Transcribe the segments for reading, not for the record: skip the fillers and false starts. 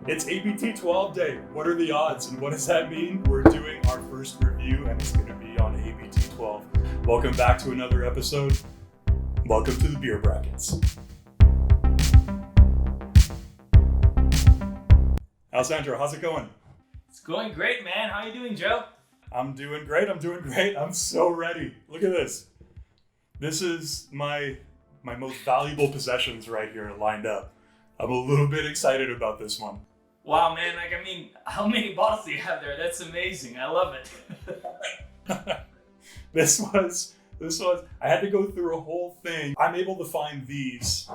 It's ABT 12 day. What are the odds and what does that mean? We're doing our first review and it's going to be on ABT 12. Welcome back to another episode. Welcome to the beer brackets. Alessandro, how's it going? It's going great, man. How you doing, Joe? I'm doing great. I'm so ready. Look at this. This is my most valuable possessions right here lined up. I'm a little bit excited about this one. Wow, man. How many bottles do you have there? That's amazing. I love it. This was, I had to go through a whole thing. I'm able to find these,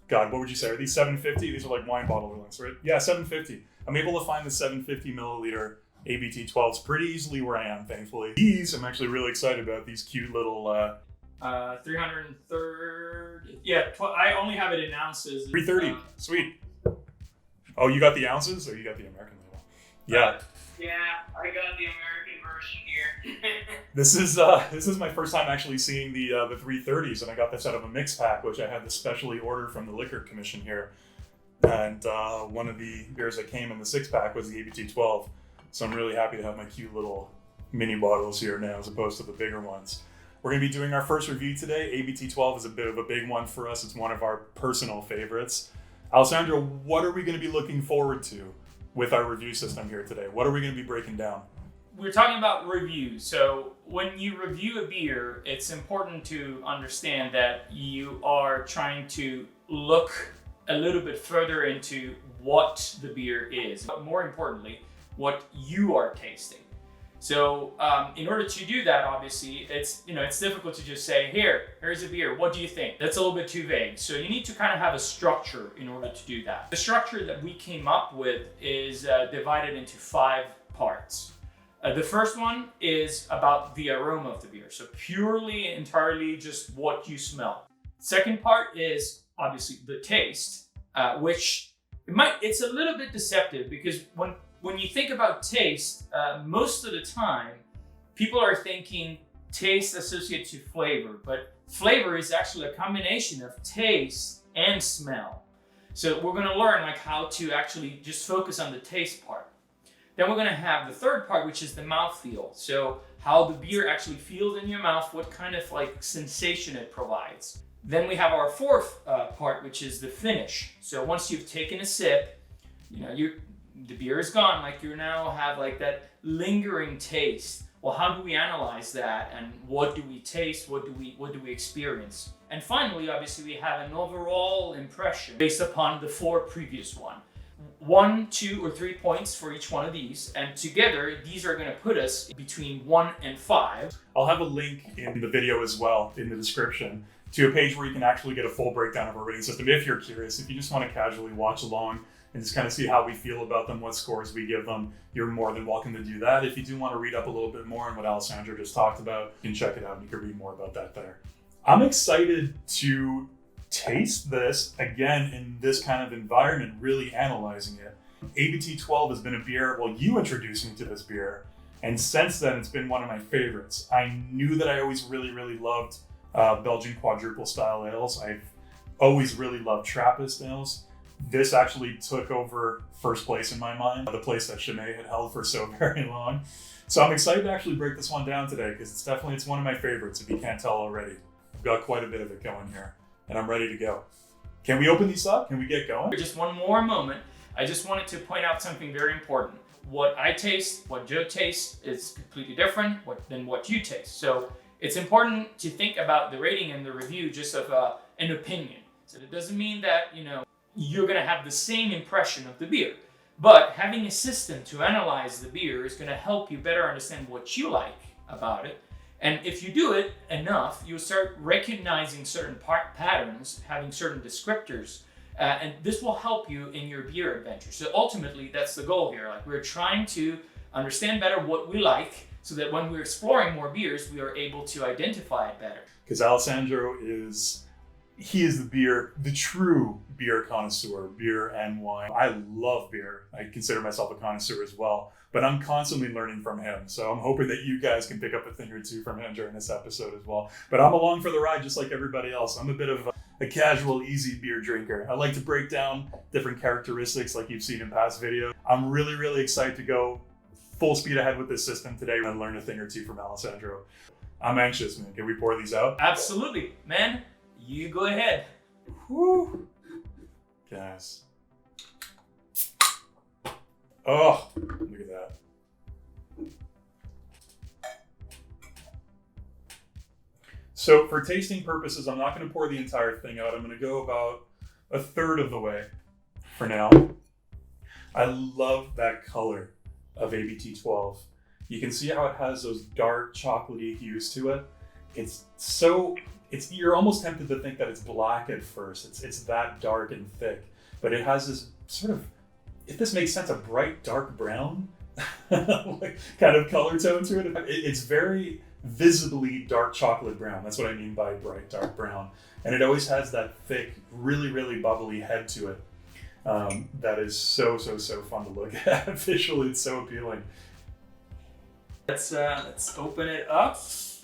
what would you say? Are these 750? These are like wine bottle links, right? Yeah, 750. I'm able to find the 750 milliliter ABT 12s pretty easily where I am, thankfully. These, I'm actually really excited about these cute little, 330. Yeah, I only have it in ounces. 330. Sweet. Oh, you got the ounces or you got the American label? Yeah. Yeah, I got the American version here. This is my first time actually seeing the 330s, and I got this out of a mix pack, which I had to specially order from the Liquor Commission here. And one of the beers that came in the 6-pack was the ABT 12. So I'm really happy to have my cute little mini bottles here now as opposed to the bigger ones. We're going to be doing our first review today. ABT 12 is a bit of a big one for us. It's one of our personal favorites. Alessandro, what are we going to be looking forward to with our review system here today? What are we going to be breaking down? We're talking about reviews. So when you review a beer, it's important to understand that you are trying to look a little bit further into what the beer is, but more importantly, what you are tasting. So in order to do that, obviously, it's difficult to just say, here's a beer, what do you think? That's a little bit too vague. So you need to kind of have a structure in order to do that. The structure that we came up with is divided into 5 parts. The first one is about the aroma of the beer. So purely, entirely just what you smell. Second part is obviously the taste, which it's a little bit deceptive because when you think about taste, most of the time, people are thinking taste associated to flavor, but flavor is actually a combination of taste and smell. So we're gonna learn how to actually just focus on the taste part. Then we're gonna have the third part, which is the mouthfeel. So how the beer actually feels in your mouth, what kind of sensation it provides. Then we have our fourth part, which is the finish. So once you've taken a sip, the beer is gone, you now have that lingering taste. Well, how do we analyze that and what do we taste, what do we experience? And finally, obviously, we have an overall impression based upon the 4 previous one. 1, 2, or 3 points for each one of these, and together, these are gonna put us between 1 and 5. I'll have a link in the video as well, in the description, to a page where you can actually get a full breakdown of our rating system if you're curious. If you just want to casually watch along and just kind of see how we feel about them, what scores we give them, you're more than welcome to do that. If you do want to read up a little bit more on what Alessandro just talked about, you can check it out and you can read more about that there. I'm excited to taste this again in this kind of environment, really analyzing it. ABT 12 has been a beer, you introduced me to this beer, and since then it's been one of my favorites. I knew that I always really, really loved Belgian quadruple style ales. I've always really loved Trappist ales. This actually took over first place in my mind, the place that Chimay had held for so very long. So I'm excited to actually break this one down today because it's one of my favorites, if you can't tell already. I've got quite a bit of it going here and I'm ready to go. Can we open these up? Can we get going? Just one more moment. I just wanted to point out something very important. What I taste, what Joe tastes is completely different than what you taste. So it's important to think about the rating and the review just of an opinion. So that doesn't mean that, you're going to have the same impression of the beer. But having a system to analyze the beer is going to help you better understand what you like about it. And if you do it enough, you'll start recognizing certain patterns, having certain descriptors, and this will help you in your beer adventure. So ultimately, that's the goal here. We're trying to understand better what we like so that when we're exploring more beers, we are able to identify it better. Because Alessandro is the true beer connoisseur, beer and wine. I love beer. I consider myself a connoisseur as well, but I'm constantly learning from him. So I'm hoping that you guys can pick up a thing or two from him during this episode as well. But I'm along for the ride just like everybody else. I'm a bit of a casual, easy beer drinker. I like to break down different characteristics like you've seen in past videos. I'm really, really excited to go full speed ahead with this system today and learn a thing or two from Alessandro. I'm anxious, man. Can we pour these out? Absolutely, man. You go ahead. Woo! Guys. Oh, look at that. So for tasting purposes, I'm not going to pour the entire thing out. I'm going to go about a third of the way for now. I love that color of ABT 12. You can see how it has those dark chocolatey hues to it. You're almost tempted to think that it's black at first. It's that dark and thick, but it has this sort of, if this makes sense, a bright dark brown kind of color tone to it. It's very visibly dark chocolate brown. That's what I mean by bright dark brown. And it always has that thick, really, really bubbly head to it. That is so fun to look at. Visually, it's so appealing. Let's open it up.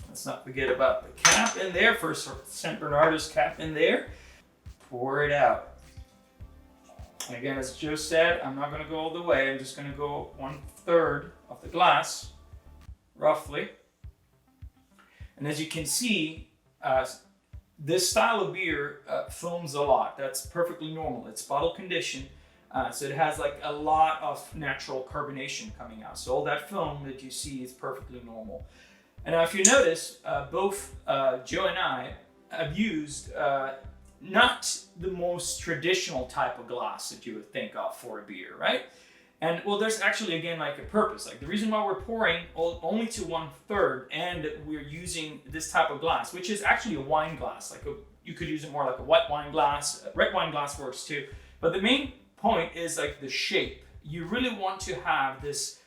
Let's not forget about the cap in there. First St Bernardus cap in there. Pour it out. Again, as Joe said, I'm not going to go all the way. I'm just going to go 1/3 of the glass, roughly. And as you can see, this style of beer foams a lot. That's perfectly normal. It's bottle conditioned, so it has like a lot of natural carbonation coming out. So all that foam that you see is perfectly normal. And now if you notice, both Joe and I have used not the most traditional type of glass that you would think of for a beer, right? And well, there's actually, again, like a purpose. Like the reason why we're pouring only to 1/3 and we're using this type of glass, which is actually a wine glass. You could use it more like a white wine glass. Red wine glass works too. But the main point is like the shape. You really want to have this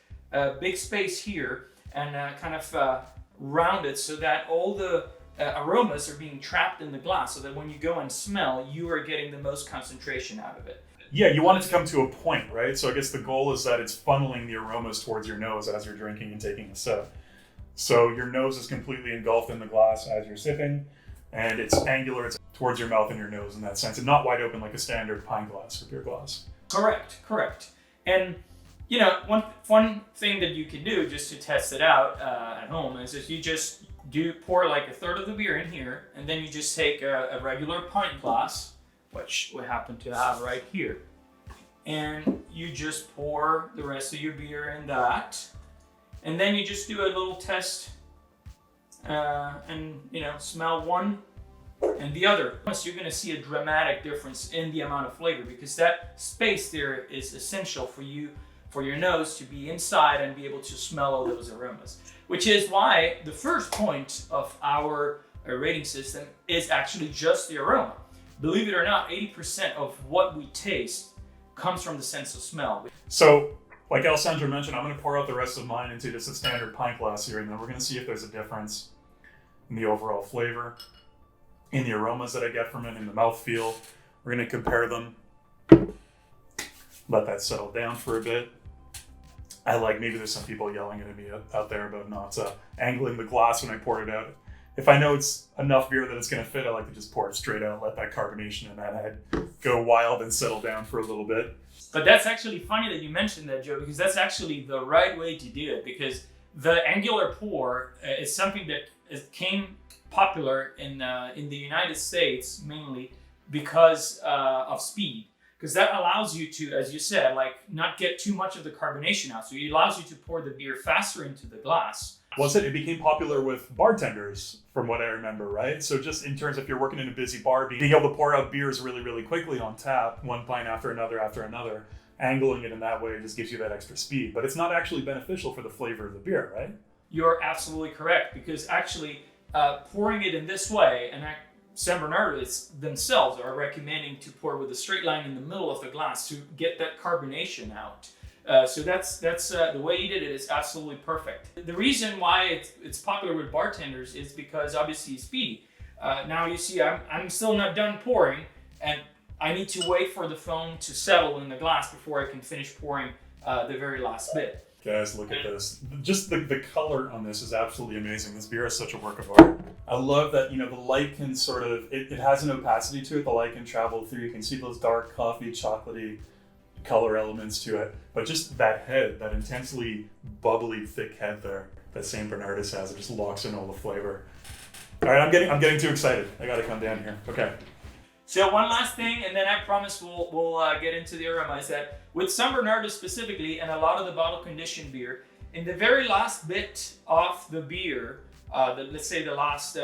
big space here and kind of round it so that all the aromas are being trapped in the glass, so that when you go and smell, you are getting the most concentration out of it. Yeah, you want it to come to a point, right? So I guess the goal is that it's funneling the aromas towards your nose as you're drinking and taking a sip. So your nose is completely engulfed in the glass as you're sipping, and it's angular, it's towards your mouth and your nose in that sense, and not wide open like a standard pint glass or beer glass. Correct. And you know, one fun thing that you can do just to test it out at home is if you just pour like 1/3 of the beer in here, and then you just take a regular pint glass, which we happen to have right here, and you just pour the rest of your beer in that, and then you just do a little test and smell one and the other. Once you're going to see a dramatic difference in the amount of flavor, because that space there is essential for your nose to be inside and be able to smell all those aromas, which is why the first point of our rating system is actually just the aroma. Believe it or not, 80% of what we taste comes from the sense of smell. So, like Alessandro mentioned, I'm going to pour out the rest of mine into just a standard pint glass here, and then we're going to see if there's a difference in the overall flavor, in the aromas that I get from it, in the mouthfeel. We're going to compare them. Let that settle down for a bit. Maybe there's some people yelling at me out there about not angling the glass when I pour it out. If I know it's enough beer that it's going to fit, I like to just pour it straight out, let that carbonation in that head go wild and settle down for a little bit. But that's actually funny that you mentioned that, Joe, because that's actually the right way to do it, because the angular pour is something that came popular in the United States mainly because of speed. Because that allows you to, as you said, not get too much of the carbonation out. So it allows you to pour the beer faster into the glass. It became popular with bartenders, from what I remember, right? So just in terms of if you're working in a busy bar, being able to pour out beers really, really quickly on tap, one pint after another, angling it in that way just gives you that extra speed. But it's not actually beneficial for the flavor of the beer, right? You're absolutely correct, because actually pouring it in this way, and St Bernardus themselves are recommending to pour with a straight line in the middle of the glass to get that carbonation out. So that's the way you did it is absolutely perfect. The reason why it's popular with bartenders is because obviously it's speedy. Now you see I'm still not done pouring, and I need to wait for the foam to settle in the glass before I can finish pouring the very last bit. Guys, look at this. Just the color on this is absolutely amazing. This beer is such a work of art. I love that, the light can sort of, it has an opacity to it. The light can travel through. You can see those dark coffee, chocolatey color elements to it. But just that head, that intensely bubbly, thick head there that St Bernardus has, it just locks in all the flavor. All right, I'm getting too excited. I got to come down here. Okay. So one last thing, and then I promise we'll get into the aroma, is that with St Bernardus specifically, and a lot of the bottle conditioned beer, in the very last bit of the beer, let's say the last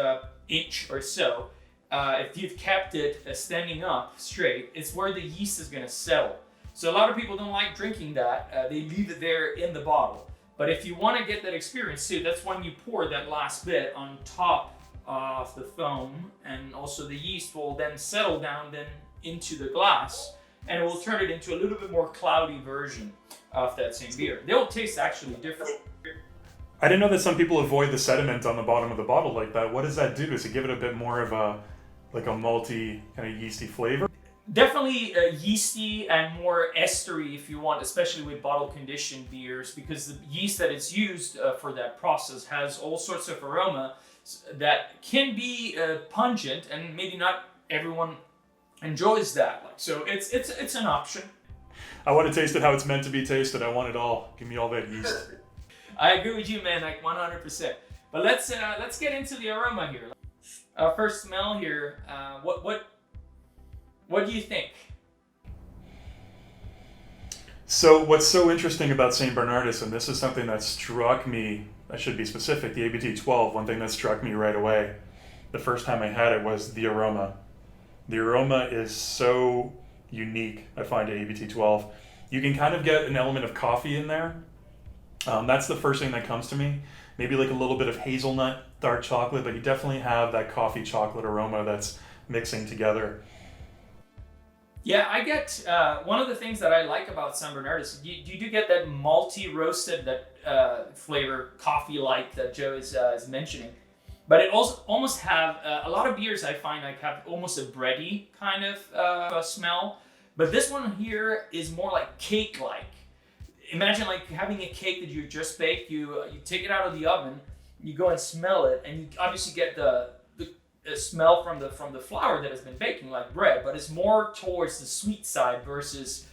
inch or so, if you've kept it standing up straight, it's where the yeast is going to settle. So a lot of people don't like drinking that. They leave it there in the bottle. But if you want to get that experience too, that's when you pour that last bit on top of the foam, and also the yeast will then settle down then into the glass, and it will turn it into a little bit more cloudy version of that same beer. They will taste actually different. I didn't know that some people avoid the sediment on the bottom of the bottle like that. What does that do? Does it give it a bit more of a malty, kind of yeasty flavor? Definitely yeasty and more estery if you want, especially with bottle conditioned beers, because the yeast that is used for that process has all sorts of aroma that can be pungent, and maybe not everyone enjoys that. So it's an option. I want to taste it how it's meant to be tasted. I want it all. Give me all that yeast. I agree with you, man, 100%. But let's get into the aroma here. First smell here. What do you think? So what's so interesting about St Bernardus, and this is something that struck me, I should be specific, the ABT 12, one thing that struck me right away the first time I had it was the aroma. The aroma is so unique, I find, at ABT 12. You can kind of get an element of coffee in there. That's the first thing that comes to me. Maybe like a little bit of hazelnut, dark chocolate, but you definitely have that coffee chocolate aroma that's mixing together. Yeah, I get one of the things that I like about St Bernardus. You do get that malty roasted, that flavor, coffee-like that Joe is mentioning, but it also almost have a lot of beers I find have almost a bready kind of smell, but this one here is more like cake-like. Imagine like having a cake that you just baked. You take it out of the oven, you go and smell it, and you obviously get the smell from the flour that has been baking like bread, but it's more towards the sweet side versus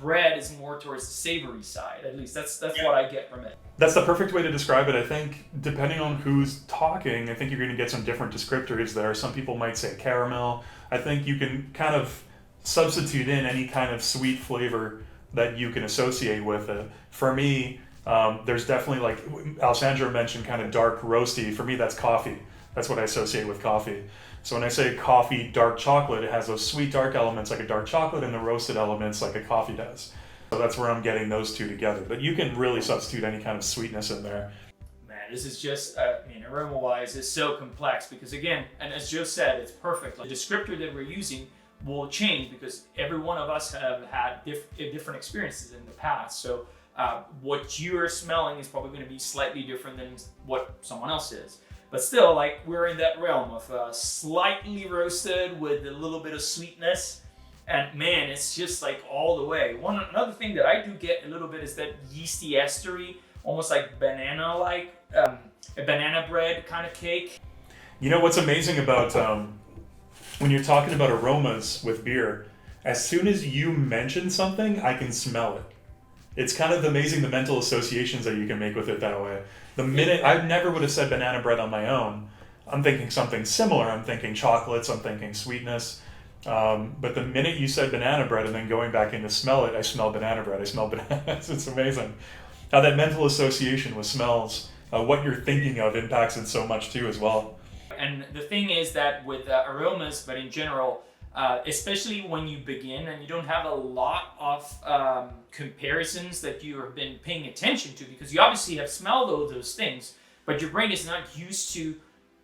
bread is more towards the savory side. At least that's what I get from it. That's the perfect way to describe it. I think depending on who's talking, I think you're going to get some different descriptors there. Some people might say caramel. I think you can kind of substitute in any kind of sweet flavor that you can associate with it. For me, there's definitely, like Alessandro mentioned, kind of dark roasty. For me, that's coffee. That's what I associate with coffee. So when I say coffee dark chocolate, it has those sweet dark elements like a dark chocolate and the roasted elements like a coffee does. So that's where I'm getting those two together. But you can really substitute any kind of sweetness in there. Man, this is just, aroma-wise, it's so complex because again, and as Joe said, it's perfect. Like, the descriptor that we're using will change because every one of us have had different experiences in the past. So what you're smelling is probably going to be slightly different than what someone else is. But still, like, we're in that realm of slightly roasted with a little bit of sweetness. And man, it's just like all the way. Another thing that I do get a little bit is that yeasty estery, almost like banana-like, a banana bread kind of cake. You know what's amazing about when you're talking about aromas with beer, as soon as you mention something, I can smell it. It's kind of amazing the mental associations that you can make with it that way. The minute, I never would have said banana bread on my own. I'm thinking something similar. I'm thinking chocolates, I'm thinking sweetness. But the minute you said banana bread and then going back in to smell it, I smell banana bread, I smell bananas. It's amazing how that mental association with smells, what you're thinking of impacts it so much too as well. And the thing is that with aromas, but in general, especially when you begin and you don't have a lot of comparisons that you have been paying attention to, because you obviously have smelled all those things, but your brain is not used to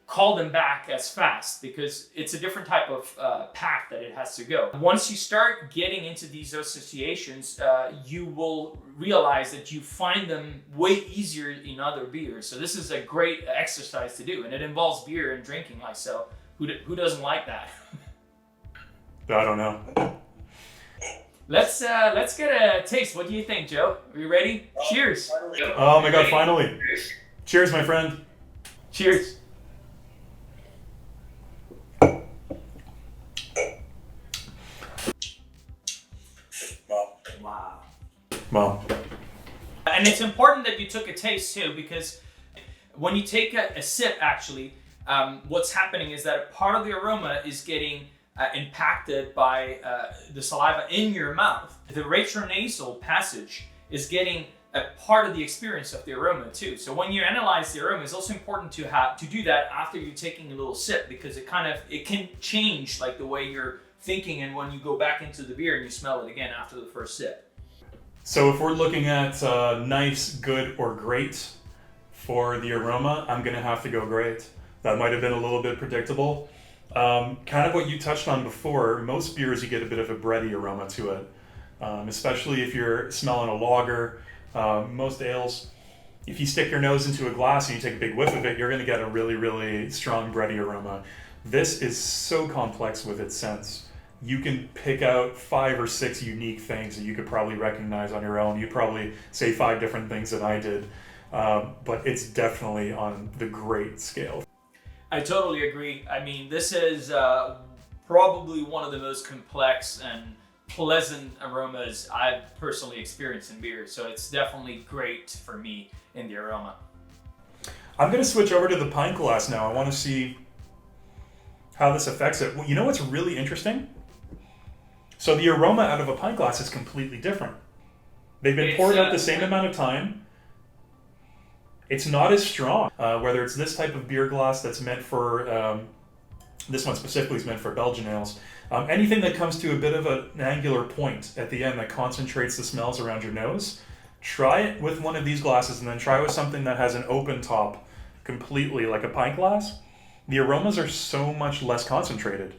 call them back as fast because it's a different type of path that it has to go. Once you start getting into these associations, you will realize that you find them way easier in other beers. So this is a great exercise to do, and it involves beer and drinking. Like, so who doesn't like that? I don't know. Let's get a taste. What do you think, Joe? Are you ready? Cheers. Oh my God! Finally. Cheers, my friend. Cheers. Well, And it's important that you took a taste too, because when you take a sip, actually, what's happening is that part of the aroma is getting impacted by the saliva in your mouth. The retronasal passage is getting a part of the experience of the aroma too. So when you analyze the aroma, it's also important to do that after you're taking a little sip, because it can change like the way you're thinking, and when you go back into the beer and you smell it again after the first sip. so if we're looking at nice, good, or great for the aroma, I'm going to have to go great. That might have been a little bit predictable. Kind of what you touched on before, most beers you get a bit of a bready aroma to it, especially if you're smelling a lager. Most ales, if you stick your nose into a glass and you take a big whiff of it, you're going to get a really, really strong bready aroma. This is so complex with its scents. You can pick out 5 or 6 unique things that you could probably recognize on your own. You probably say 5 different things that I did, but it's definitely on the great scale. I totally agree. I mean, this is probably one of the most complex and pleasant aromas I've personally experienced in beer. So it's definitely great for me in the aroma. I'm going to switch over to the pint glass now. I want to see how this affects it. Well, you know what's really interesting? So the aroma out of a pint glass is completely different. They've been poured out the same amount of time. It's not as strong. Whether it's this type of beer glass that's meant for, this one specifically is meant for Belgian ales. Anything that comes to a bit of an angular point at the end that concentrates the smells around your nose, try it with one of these glasses, and then try with something that has an open top completely, like a pint glass. The aromas are so much less concentrated.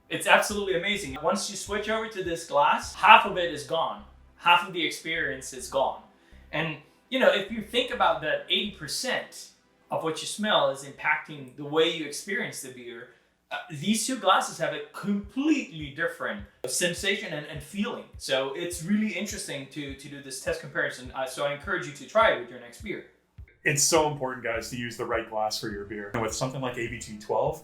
It's absolutely amazing. Once you switch over to this glass, half of it is gone. Half of the experience is gone. And you know, if you think about that 80% of what you smell is impacting the way you experience the beer, these 2 glasses have a completely different sensation and feeling. So it's really interesting to do this test comparison. So I encourage you to try it with your next beer. It's so important, guys, to use the right glass for your beer. And with something like ABT 12,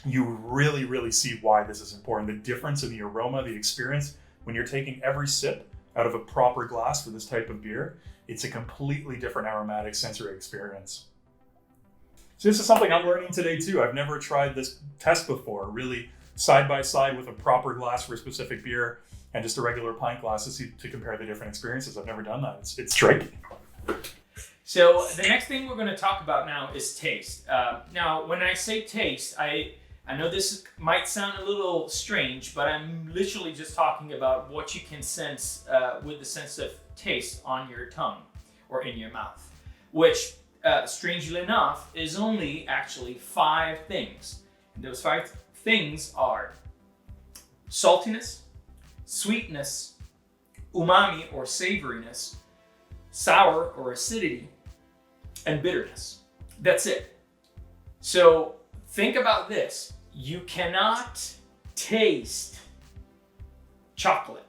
you really, really see why this is important. The difference in the aroma, the experience, when you're taking every sip out of a proper glass for this type of beer, it's a completely different aromatic sensory experience. So this is something I'm learning today too. I've never tried this test before, really side by side with a proper glass for a specific beer and just a regular pint glass to compare the different experiences. I've never done that. It's tricky. So the next thing we're going to talk about now is taste. Now, when I say taste, I know this might sound a little strange, but I'm literally just talking about what you can sense with the sense of taste on your tongue or in your mouth, which, strangely enough, is only actually 5 things. And those 5 things are saltiness, sweetness, umami or savoriness, sour or acidity, and bitterness. That's it. So think about this. You cannot taste chocolate.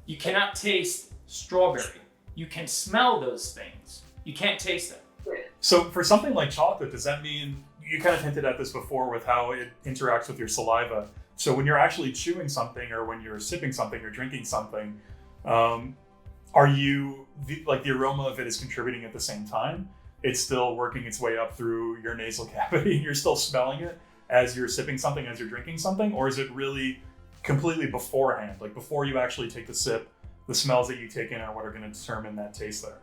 You cannot taste strawberry. You can smell those things. You can't taste them. So for something like chocolate, does that mean, you kind of hinted at this before with how it interacts with your saliva. So when you're actually chewing something or when you're sipping something or drinking something, are you, the aroma of it is contributing at the same time? It's still working its way up through your nasal cavity and you're still smelling it as you're sipping something, as you're drinking something? Or is it really completely beforehand? Like before you actually take the sip, the smells that you take in are what are going to determine that taste there?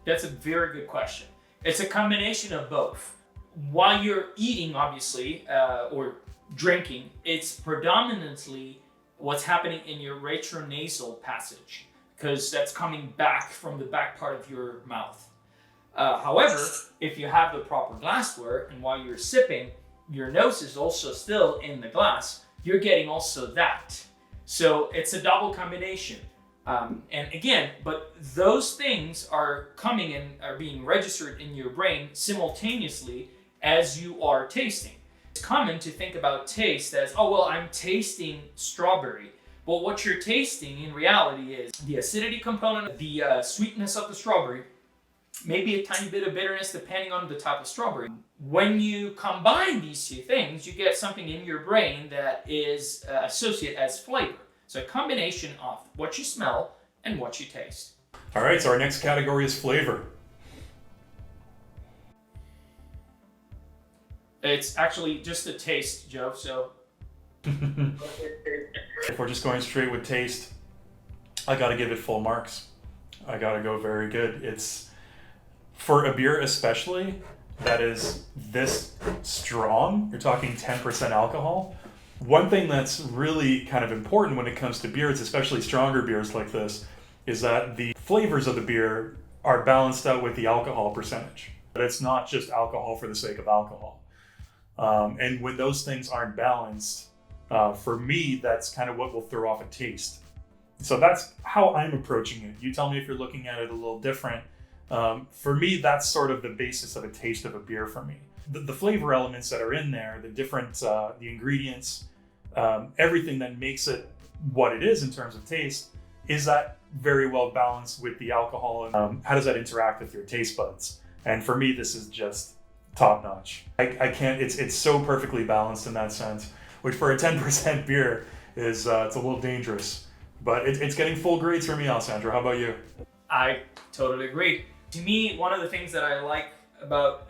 That's a very good question. It's a combination of both. While you're eating, obviously, or drinking, it's predominantly what's happening in your retronasal passage, because that's coming back from the back part of your mouth. However, if you have the proper glassware and while you're sipping, your nose is also still in the glass, you're getting also that. So it's a double combination. And again, but those things are coming and are being registered in your brain simultaneously as you are tasting. It's common to think about taste as, oh, well, I'm tasting strawberry. But what you're tasting in reality is the acidity component, the sweetness of the strawberry, maybe a tiny bit of bitterness depending on the type of strawberry. When you combine these 2 things, you get something in your brain that is associated as flavor. So a combination of what you smell and what you taste. All right, so our next category is flavor. It's actually just a taste, Joe, so. If we're just going straight with taste, I gotta give it full marks. I gotta go very good. It's, for a beer especially, that is this strong, you're talking 10% alcohol. One thing that's really kind of important when it comes to beers, especially stronger beers like this, is that the flavors of the beer are balanced out with the alcohol percentage. But it's not just alcohol for the sake of alcohol. And when those things aren't balanced, for me, that's kind of what will throw off a taste. So that's how I'm approaching it. You tell me if you're looking at it a little different. For me, that's sort of the basis of a taste of a beer for me. The flavor elements that are in there, the different, the ingredients, everything that makes it what it is in terms of taste, is that very well balanced with the alcohol, and how does that interact with your taste buds? And for me, this is just top notch. I can't, it's so perfectly balanced in that sense, which for a 10% beer is, it's a little dangerous, but it's getting full grades for me, Alessandro. How about you? I totally agree. To me, one of the things that I like about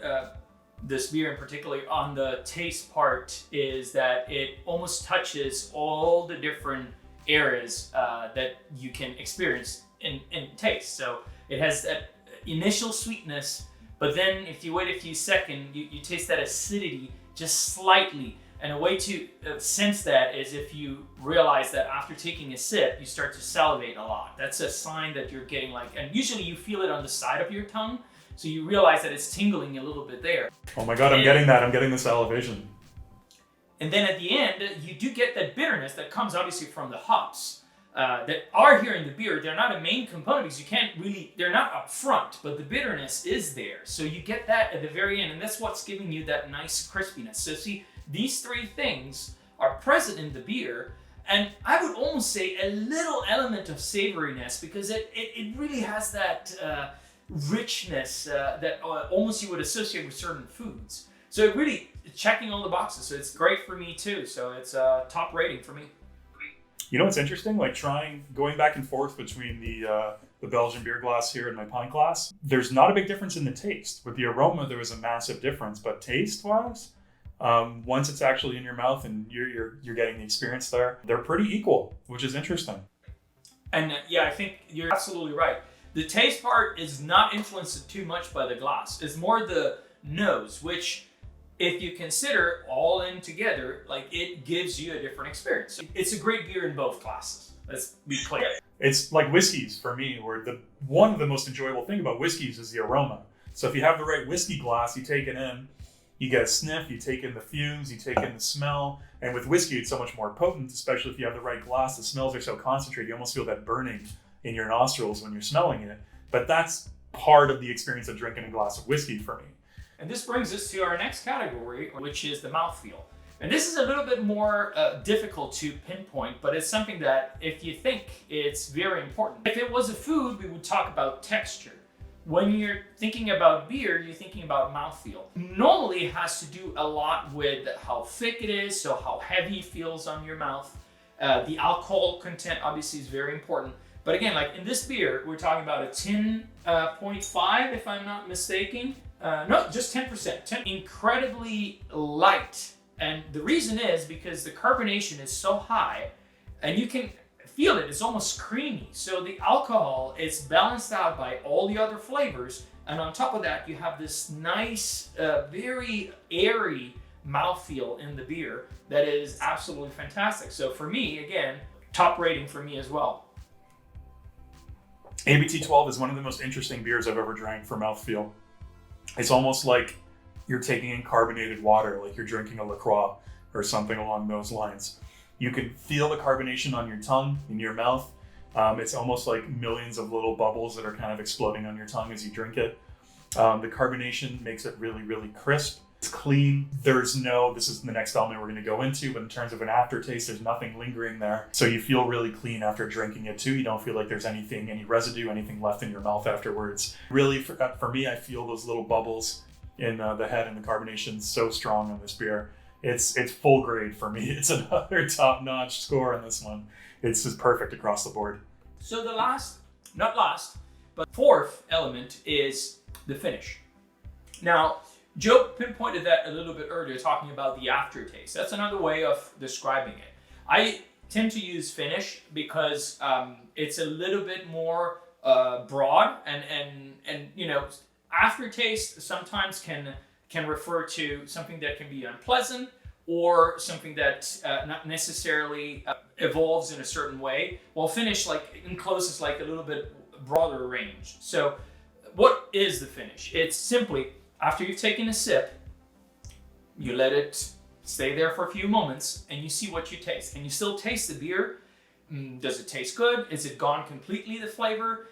this beer in particular on the taste part is that it almost touches all the different areas that you can experience in taste. So it has that initial sweetness, but then if you wait a few seconds, you taste that acidity just slightly. And a way to sense that is if you realize that after taking a sip, you start to salivate a lot. That's a sign that you're getting and usually you feel it on the side of your tongue, so you realize that it's tingling a little bit there. Oh my God, I'm getting that. I'm getting the salivation. And then at the end, you do get that bitterness that comes obviously from the hops that are here in the beer. They're not a main component because you can't really, they're not up front, but the bitterness is there. So you get that at the very end, and that's what's giving you that nice crispiness. So see, these three things are present in the beer, and I would almost say a little element of savoriness because it really has that richness that almost you would associate with certain foods. So it really checking all the boxes. So it's great for me too. So it's a top rating for me. You know what's interesting? Like going back and forth between the Belgian beer glass here and my pint glass, there's not a big difference in the taste. With the aroma, there was a massive difference, but taste-wise, once it's actually in your mouth and you're getting the experience there, they're pretty equal, which is interesting. And yeah, I think you're absolutely right. The taste part is not influenced too much by the glass. It's more the nose, which if you consider all in together, it gives you a different experience. It's a great beer in both classes. Let's be clear. It's like whiskeys for me, where one of the most enjoyable thing about whiskeys is the aroma. So if you have the right whiskey glass, you take it in, you get a sniff, you take in the fumes, you take in the smell. And with whiskey, it's so much more potent, especially if you have the right glass. The smells are so concentrated, you almost feel that burning in your nostrils when you're smelling it. But that's part of the experience of drinking a glass of whiskey for me. And this brings us to our next category, which is the mouthfeel. And this is a little bit more difficult to pinpoint, but it's something that if you think it's very important. If it was a food, we would talk about texture. When you're thinking about beer, you're thinking about mouthfeel. Normally it has to do a lot with how thick it is, so how heavy it feels on your mouth. The alcohol content obviously is very important. But again, in this beer, we're talking about a 10.5 if I'm not mistaken. No, just 10%. Incredibly light. And the reason is because the carbonation is so high and you can feel it. It's almost creamy. So the alcohol is balanced out by all the other flavors. And on top of that, you have this nice, very airy mouthfeel in the beer that is absolutely fantastic. So for me, again, top rating for me as well. ABT 12 is one of the most interesting beers I've ever drank for mouthfeel. It's almost like you're taking in carbonated water, like you're drinking a LaCroix or something along those lines. You can feel the carbonation on your tongue, in your mouth. It's almost like millions of little bubbles that are kind of exploding on your tongue as you drink it. The carbonation makes it really, really crisp. It's clean. This is the next element we're going to go into, but in terms of an aftertaste, there's nothing lingering there. So you feel really clean after drinking it too. You don't feel like there's any residue, anything left in your mouth afterwards. Really, for me, I feel those little bubbles in the head, and the carbonation so strong on this beer. It's full grade for me. It's another top-notch score on this one. It's just perfect across the board. So the last Not last, but fourth element is the finish. Now, Joe pinpointed that a little bit earlier, talking about the aftertaste. That's another way of describing it. I tend to use finish because it's a little bit more broad, and you know, aftertaste sometimes can refer to something that can be unpleasant, or something that not necessarily evolves in a certain way, while finish encloses a little bit broader range. So what is the finish? It's simply, after you've taken a sip, you let it stay there for a few moments and you see what you taste. Can you still taste the beer? Does it taste good? Is it gone completely, the flavor?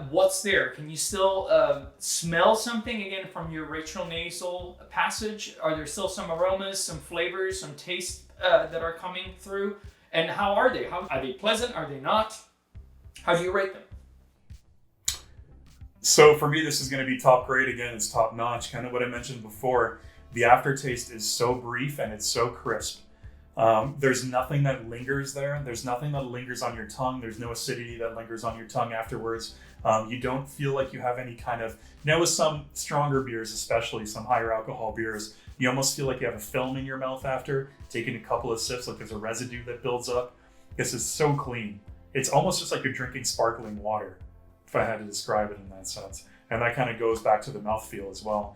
What's there? Can you still smell something, again, from your retronasal passage? Are there still some aromas, some flavors, some taste that are coming through? And how are they? Are they pleasant? Are they not? How do you rate them? So for me, this is going to be top grade. Again, it's top notch. Kind of what I mentioned before. The aftertaste is so brief and it's so crisp. There's nothing that lingers there. There's nothing that lingers on your tongue. There's no acidity that lingers on your tongue afterwards. You don't feel like you have any kind of... Now with some stronger beers, especially some higher alcohol beers, you almost feel like you have a film in your mouth after taking a couple of sips, like there's a residue that builds up. This is so clean. It's almost just like you're drinking sparkling water, if I had to describe it in that sense. And that kind of goes back to the mouthfeel as well.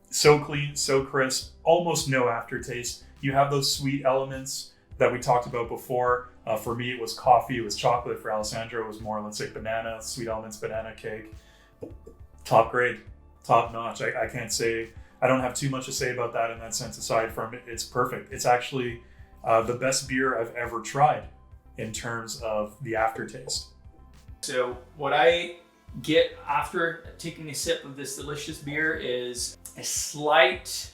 So clean, so crisp, almost no aftertaste. You have those sweet elements that we talked about before. For me, it was coffee, it was chocolate. For Alessandro, it was more, let's say, banana, sweet elements, banana cake. Top grade, top notch. I can't say, I don't have too much to say about that in that sense, aside from it's perfect. It's actually the best beer I've ever tried in terms of the aftertaste. So what I get after taking a sip of this delicious beer is a slight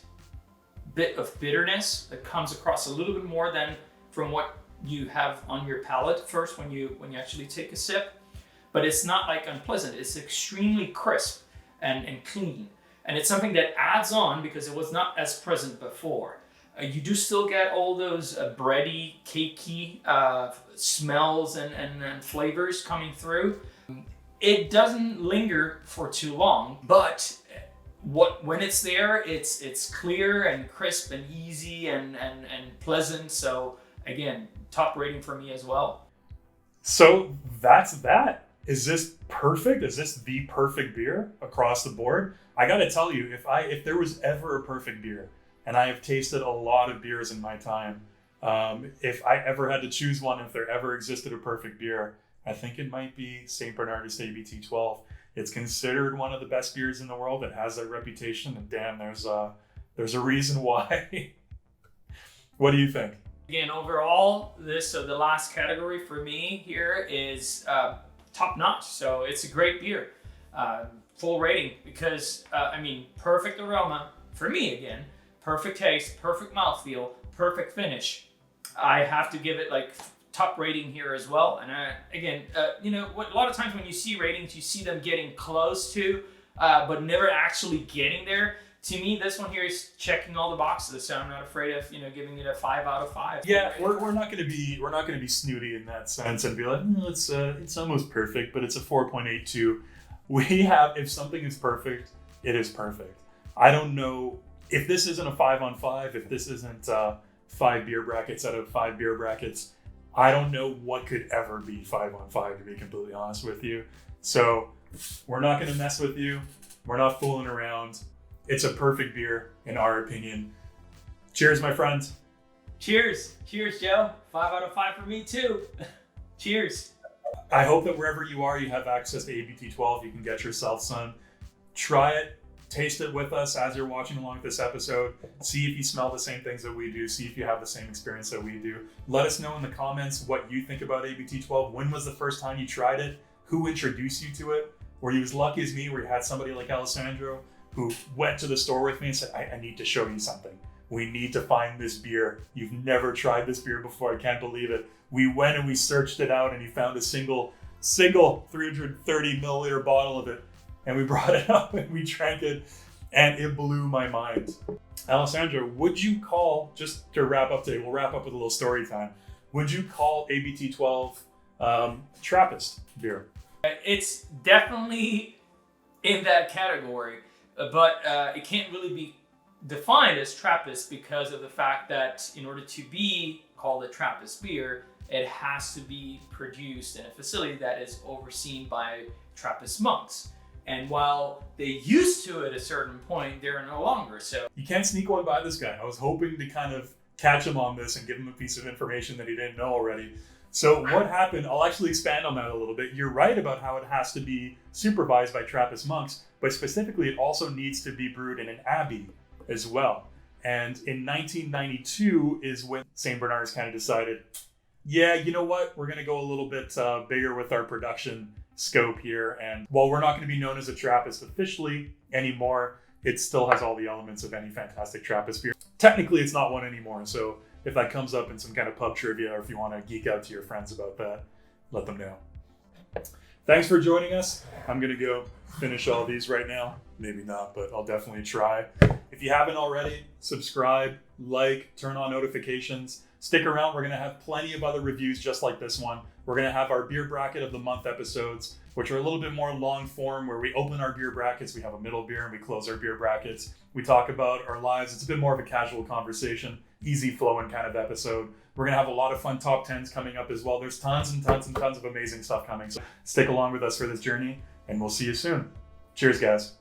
bit of bitterness that comes across a little bit more than from what you have on your palate first when you actually take a sip. But it's not unpleasant. It's extremely crisp and clean. And it's something that adds on because it was not as present before. You do still get all those bready, cakey smells and flavors coming through. It doesn't linger for too long, but when it's there, it's clear and crisp and easy and pleasant. So again, top rating for me as well. So that's that. Is this perfect? Is this the perfect beer across the board? I gotta tell you, if there was ever a perfect beer, and I have tasted a lot of beers in my time, if I ever had to choose one, if there ever existed a perfect beer, I think it might be St Bernardus ABT 12. It's considered one of the best beers in the world. It has that reputation, and damn, there's a reason why. What do you think? Again, overall, the last category for me here is top notch. So it's a great beer. Full rating because, perfect aroma for me again, perfect taste, perfect mouthfeel, perfect finish. I have to give it top rating here as well. And a lot of times when you see ratings, you see them getting close to, but never actually getting there. To me, this one here is checking all the boxes, so I'm not afraid of giving it a 5 out of 5. Yeah, we're not going to be snooty in that sense and be like, it's almost perfect, but it's a 4.82. If something is perfect, it is perfect. I don't know if this isn't a 5 on 5, if this isn't 5 beer brackets out of 5 beer brackets. I don't know what could ever be 5 on 5, to be completely honest with you. So we're not going to mess with you. We're not fooling around. It's a perfect beer, in our opinion. Cheers, my friends. Cheers. Cheers, Joe. 5 out of 5 for me, too. Cheers. I hope that wherever you are, you have access to ABT 12. You can get yourself some. Try it. Taste it with us as you're watching along with this episode. See if you smell the same things that we do. See if you have the same experience that we do. Let us know in the comments what you think about ABT 12. When was the first time you tried it? Who introduced you to it? Were you as lucky as me where you had somebody like Alessandro who went to the store with me and said, I need to show you something. We need to find this beer. You've never tried this beer before. I can't believe it. We went and we searched it out and he found a single 330 milliliter bottle of it. And we brought it up and we drank it and it blew my mind. Alessandro, would you call, just to wrap up today, we'll wrap up with a little story time. Would you call ABT 12 Trappist beer? It's definitely in that category, but it can't really be defined as Trappist because of the fact that in order to be called a Trappist beer, it has to be produced in a facility that is overseen by Trappist monks. And while they used to at a certain point, they're no longer. So you can't sneak one by this guy. I was hoping to kind of catch him on this and give him a piece of information that he didn't know already. So what happened, I'll actually expand on that a little bit. You're right about how it has to be supervised by Trappist monks, but specifically it also needs to be brewed in an abbey as well. And in 1992 is when St Bernardus kind of decided, yeah, you know what? We're going to go a little bit bigger with our production scope here. And while we're not going to be known as a Trappist officially anymore, it still has all the elements of any fantastic Trappist beer. Technically, it's not one anymore. So if that comes up in some kind of pub trivia, or if you want to geek out to your friends about that, let them know. Thanks for joining us. I'm going to go finish all these right now. Maybe not, but I'll definitely try. If you haven't already, subscribe, like, turn on notifications. Stick around. We're going to have plenty of other reviews just like this one. We're going to have our beer bracket of the month episodes, which are a little bit more long form, where we open our beer brackets, we have a middle beer, and we close our beer brackets. We talk about our lives. It's a bit more of a casual conversation, easy flowing kind of episode. We're going to have a lot of fun top 10s coming up as well. There's tons and tons and tons of amazing stuff coming. So stick along with us for this journey, and we'll see you soon. Cheers, guys.